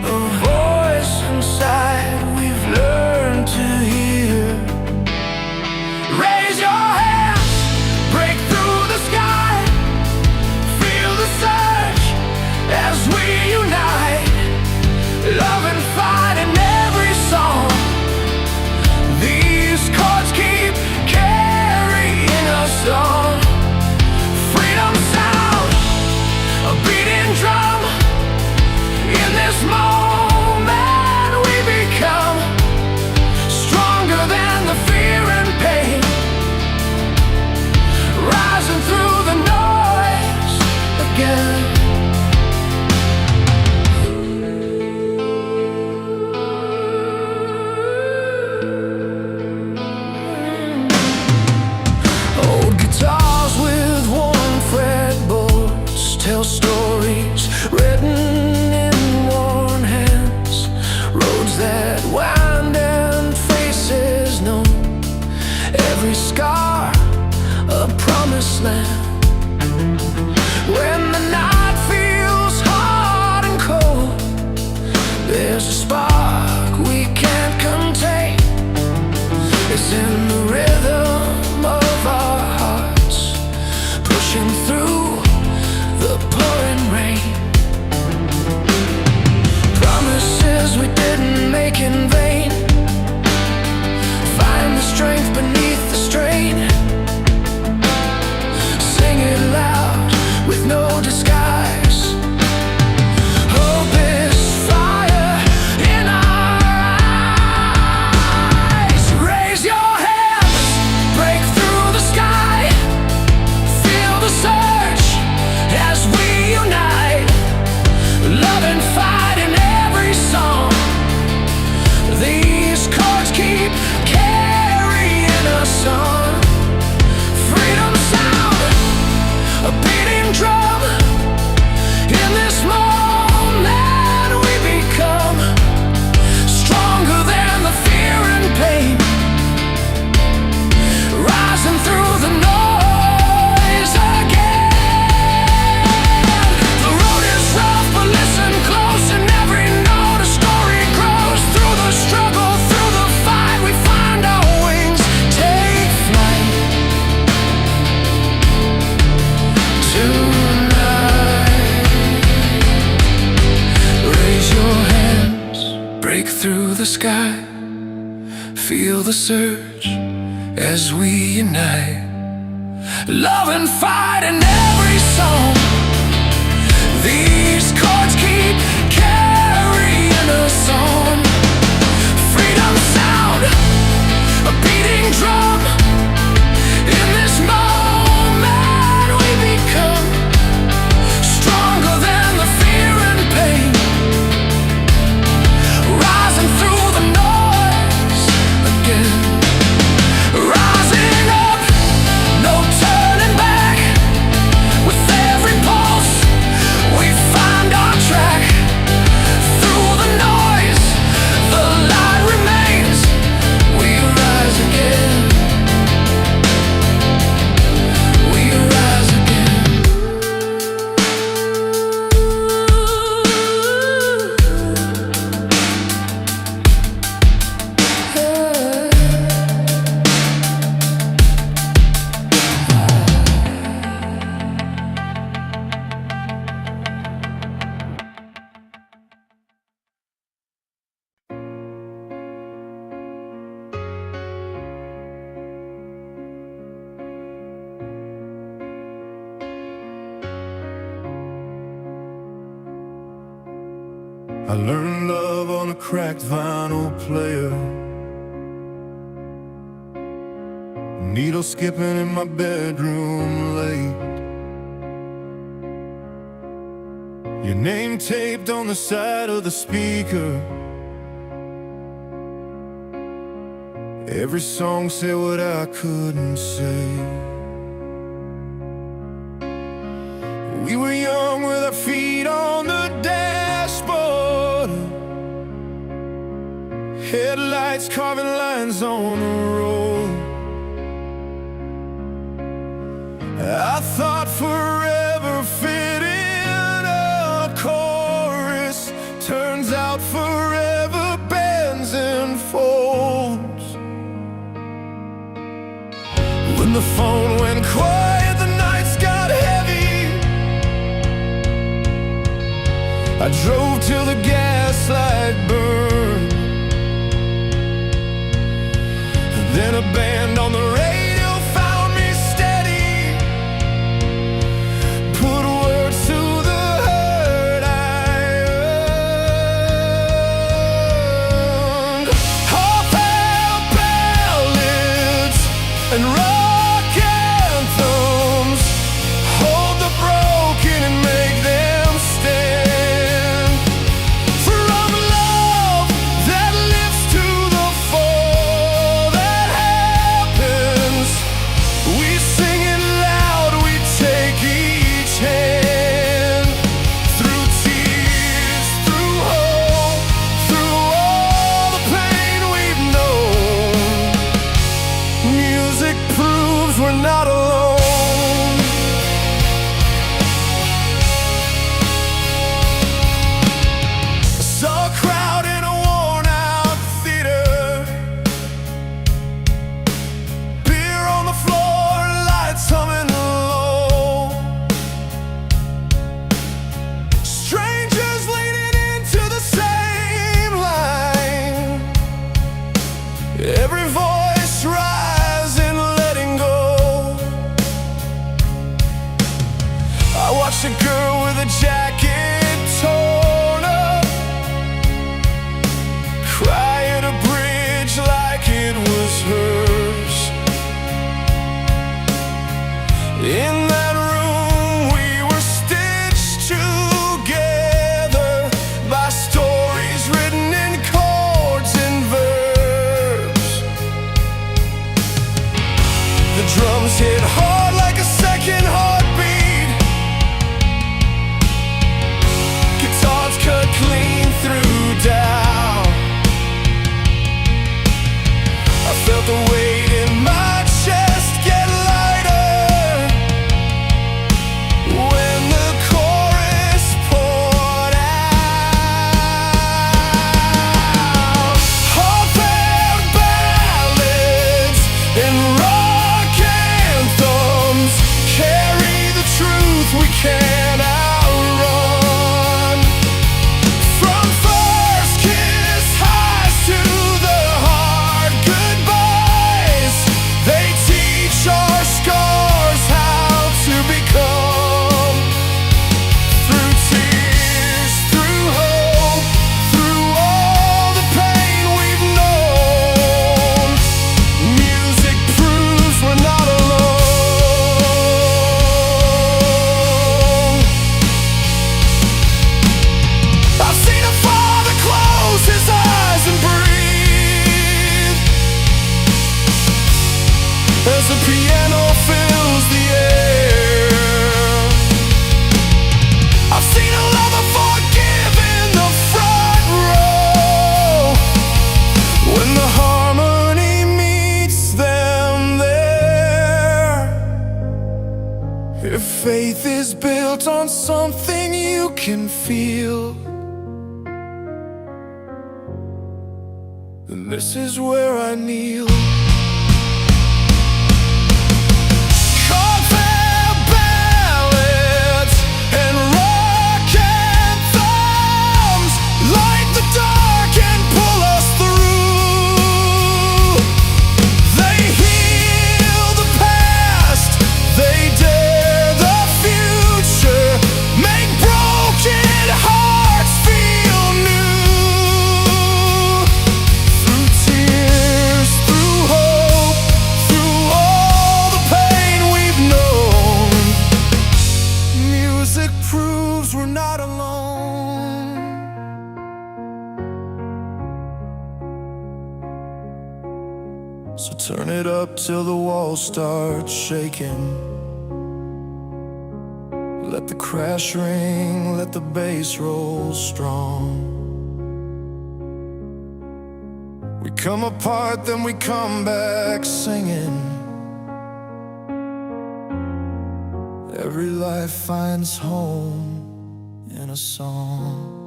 A voice inside we've learned to hear. Raise your hands, break through the sky. Feel the surge as we unite. Love and fight in every song. These chords keep carrying us on. Freedom sound, a beating drum. In this moment we become stronger than the fear and pain, rising through the noise again. Old guitars with worn fretboards tell stories written in worn hands. Roads that wind and faces known. Every scar a promised land. When the night feels hard and cold, there's a spark we can't contain. It's in the rhythm of our hearts, pushing through the pouring rain. Promises we didn't make in vain. Find the strength beneath the strain. Sing it loud with no disguise. Hope is fire in our eyes. Raise your hands, break through the sky. Feel the surge as we unite. Love and fight in every song. These chords keep carrying us on. Freedom sound, a beating drum. In this moment we become stronger than the fear and pain, rising through the noise again. The road is rough, but listen close. In every note a story grows. Through the struggle, through the fight, we find our wings. Take flight tonight. Raise your hands, break through the sky. Feel the surge as we unite. Love and fight in every song. These chords keep carrying us on. Freedom sound, a beating drum. In this moment we become stronger than the fear and pain, rising through the noise again. Rising up, no turning back. With every pulse we find our track. Through the noise, the light remains. We rise again. I learned love on a cracked vinyl player, needle skipping in my bedroom late, your name taped on the side of the speaker. Every song said what I couldn't say. We were young with our feet on the dashboard, headlights carving lines on the road. I thought forever fit in a chorus, turns out forever bends and folds. When the phone went quiet, the nights got heavy. I drove till the gaslight burned. Then a band on the radio found me steady, put words to the hurt I earned. Heartfelt ballads and rock anthems, hold the broken and make them stand. From love that lives to the fall that happens, we sing it loud, we take each hand. Through tears, through hope, through all the pain we've known, music proves we're not alone. Saw a crowd in a worn-out theater, beer on the floor, lights humming low, strangers leaning into the same line, every voice rising, letting go. I watched a girl with a jacket torn up cry at a bridge like it was hers. In that room we were stitched together by stories written in chords and verbs. The drums hit hard like a second heartbeat, guitars cut clean through doubt. I felt the weight in my chest get lighter when the chorus poured out. Heartfelt ballads and rock anthems carry the truth we can't outrun. From first kiss highs to the hard goodbyes, they teach our scars how to become. Through tears, through hope, through all the pain we've known, music proves we're not alone. I've seen a father close his eyes and breathe as the piano fills the air. I've seen a lover forgive in the front row when the harmony meets them there. If faith is built on something you can feel, then this is where I kneel. Heartfelt ballads and rock anthems light the dark and pull us through. They heal the past, they dare the future, make broken hearts feel new. Turn it up till the walls start shaking. Let the crash ring, let the bass roll strong. We come apart, then we come back singing. Every life finds home in a song.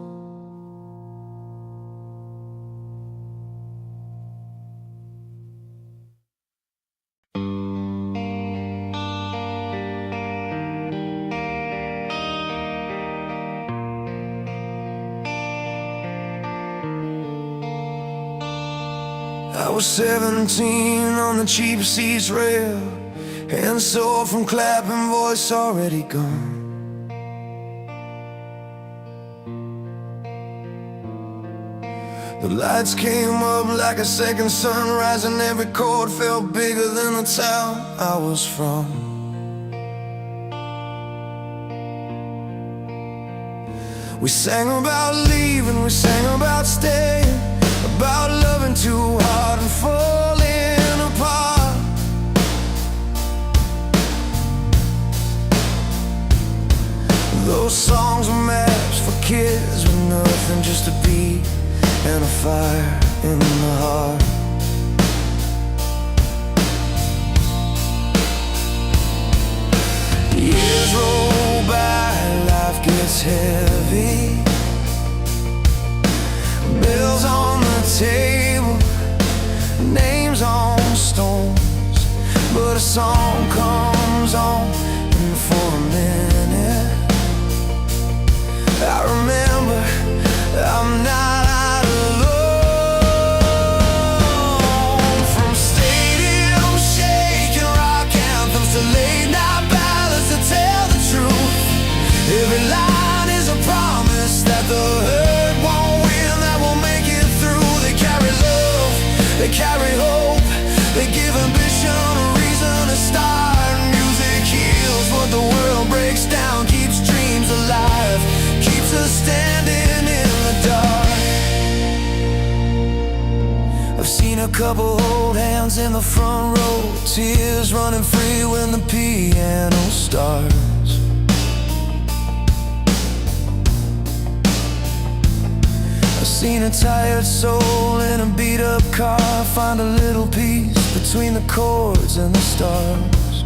I was 17 on the cheap seats rail, hands sore from clapping, voice already gone. The lights came up like a second sunrise, and every chord felt bigger than the town I was from. We sang about leaving, we sang about staying, about loving too hard and falling apart. Those songs were maps for kids with nothing, just a beat and a fire in the heart. Years roll by, life gets heavy. Bills on the table, names on stones, but a song comes on, and for a minute I remember I'm not alone. From stadium shaking rock anthems to late night ballads that tell the truth, every line is a promise that the hurt won't win, that will make it through. They carry love, they carry hope, they give ambition a reason to start. Music heals what the world breaks down, keeps dreams alive, keeps us standing in the dark. I've seen a couple hold hands in the front row, tears running free when the piano starts. I've seen a tired soul in a beat-up car find a little peace between the chords and the stars.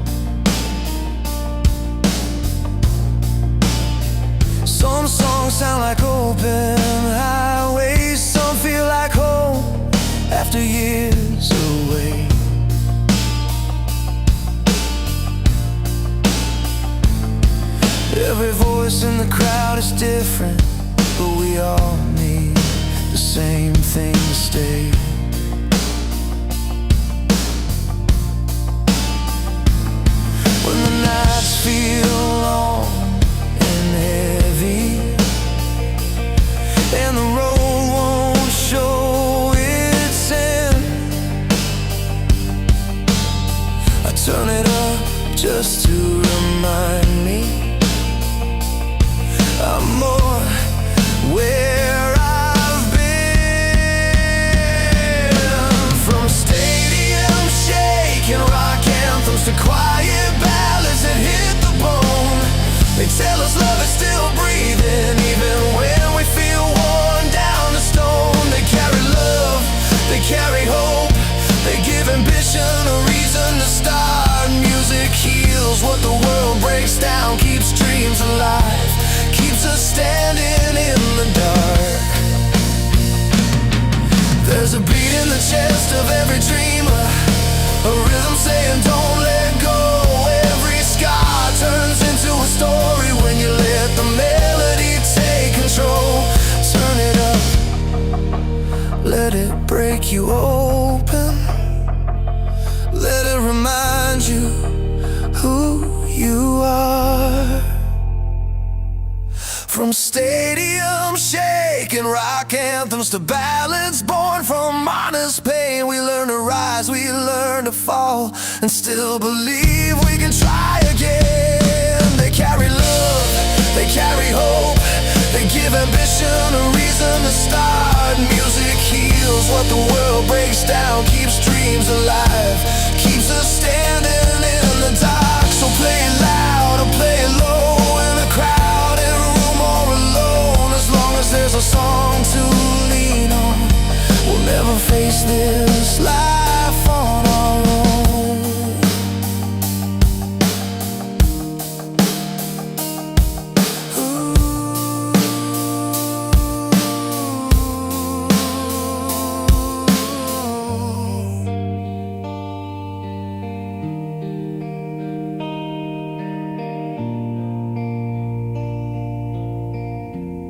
Some songs sound like open highways, some feel like home after years away. Every voice in the crowd is different, but we all need the same thing to stay. When the nights feel long and heavy, and the road won't show its end, I turn it up just to remind me I'm more where I've been. From stadium shaking rock anthems to quiet ballads that hit the bone, they tell us love is still breathing even when we feel worn down to stone. They carry love, they carry hope, they give ambition a reason to start. Music heals what the world breaks down, keeps dreams alive, keeps us standing in the dark. There's a beat in the chest of every dreamer, a rhythm saying don't let go. Every scar turns into a story when you let the melody take control. Turn it up, let it break you open, let it remind you who you are. From stadium shaking rock anthems to ballads born from honest pain, we learn to rise, we learn to fall, and still believe we can try again. They carry love, they carry hope, they give ambition a reason to start. Music heals what the world breaks down, keeps dreams alive,